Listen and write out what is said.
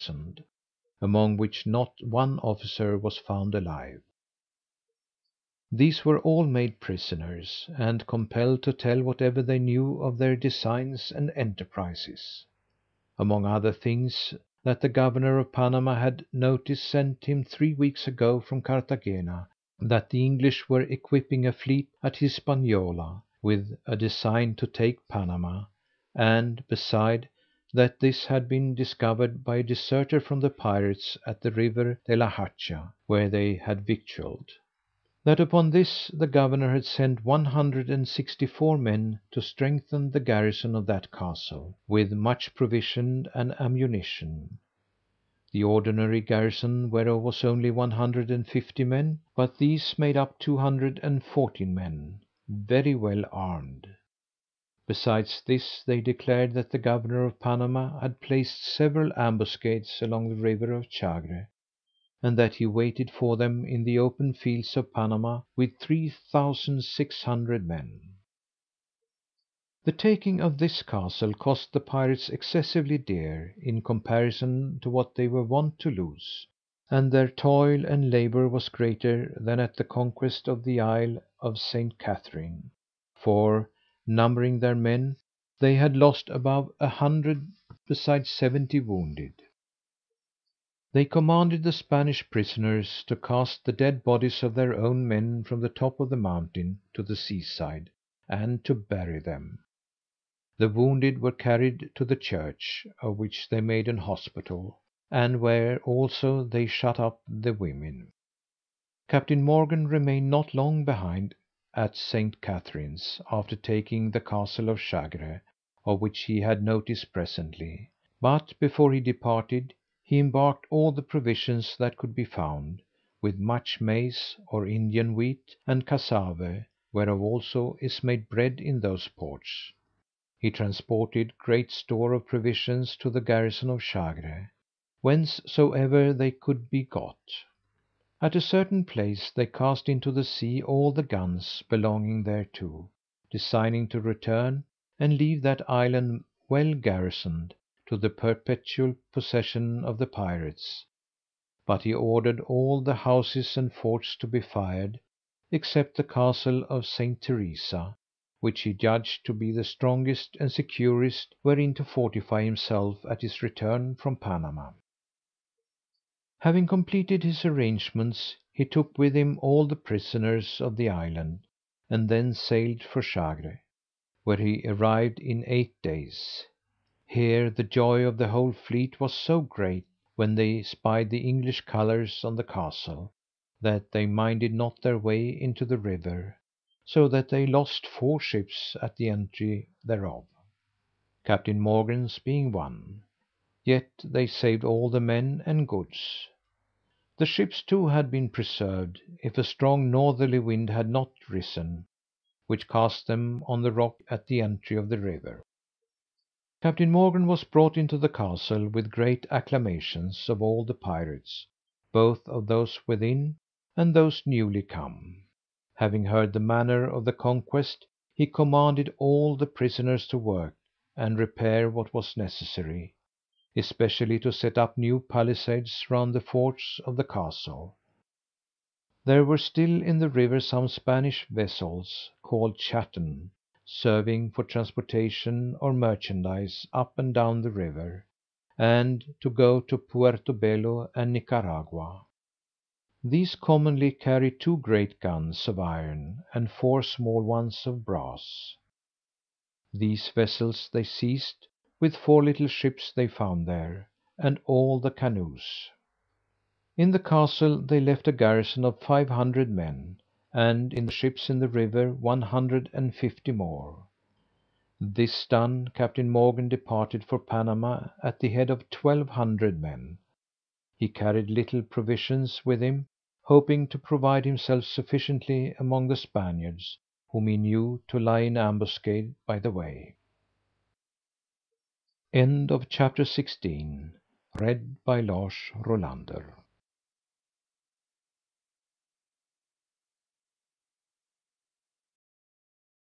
thousand, among which not one officer was found alive. These were all made prisoners, and compelled to tell whatever they knew of their designs and enterprises. Among other things, that the governor of Panama had notice sent him 3 weeks ago from Carthagena, that the English were equipping a fleet at Hispaniola, with a design to take Panama, and, beside, that this had been discovered by a deserter from the pirates at the river de la Hacha, where they had victualled. That upon this the governor had sent 164 men to strengthen the garrison of that castle, with much provision and ammunition. The ordinary garrison whereof was only 150 men, but these made up 214 men, very well armed. Besides this, they declared that the governor of Panama had placed several ambuscades along the river of Chagre, and that he waited for them in the open fields of Panama with 3,600 men. The taking of this castle cost the pirates excessively dear, in comparison to what they were wont to lose, and their toil and labour was greater than at the conquest of the Isle of St. Catherine; for, numbering their men, they had lost above 100, besides 70 wounded. They commanded the Spanish prisoners to cast the dead bodies of their own men from the top of the mountain to the seaside, and to bury them. The wounded were carried to the church, of which they made an hospital, and where also they shut up the women. Captain Morgan remained not long behind at St. Catherine's, after taking the castle of Chagre, of which he had notice presently; but before he departed, he embarked all the provisions that could be found, with much maize, or Indian wheat, and cassave, whereof also is made bread in those ports. He transported great store of provisions to the garrison of Chagre, whencesoever they could be got. At a certain place they cast into the sea all the guns belonging thereto, designing to return, and leave that island well garrisoned, to the perpetual possession of the pirates; but he ordered all the houses and forts to be fired, except the castle of St. Teresa, which he judged to be the strongest and securest wherein to fortify himself at his return from Panama. Having completed his arrangements, he took with him all the prisoners of the island, and then sailed for Chagre, where he arrived in 8 days. Here the joy of the whole fleet was so great, when they spied the English colours on the castle, that they minded not their way into the river, so that they lost 4 ships at the entry thereof, Captain Morgan's being one; yet they saved all the men and goods. The ships too had been preserved, if a strong northerly wind had not risen, which cast them on the rock at the entry of the river. Captain Morgan was brought into the castle with great acclamations of all the pirates, both of those within and those newly come. Having heard the manner of the conquest, he commanded all the prisoners to work, and repair what was necessary, especially to set up new palisades round the forts of the castle. There were still in the river some Spanish vessels, called Chatten, serving for transportation or merchandise up and down the river, and to go to Puerto Bello and Nicaragua. These commonly carried 2 great guns of iron, and 4 small ones of brass. These vessels they seized, with 4 little ships they found there, and all the canoes. In the castle they left a garrison of 500 men, and in the ships in the river 150 more. This done, Captain Morgan departed for Panama at the head of 1200 men. He carried little provisions with him, hoping to provide himself sufficiently among the Spaniards, whom he knew to lie in ambuscade by the way. End of chapter 16. Read by Lars Rolander.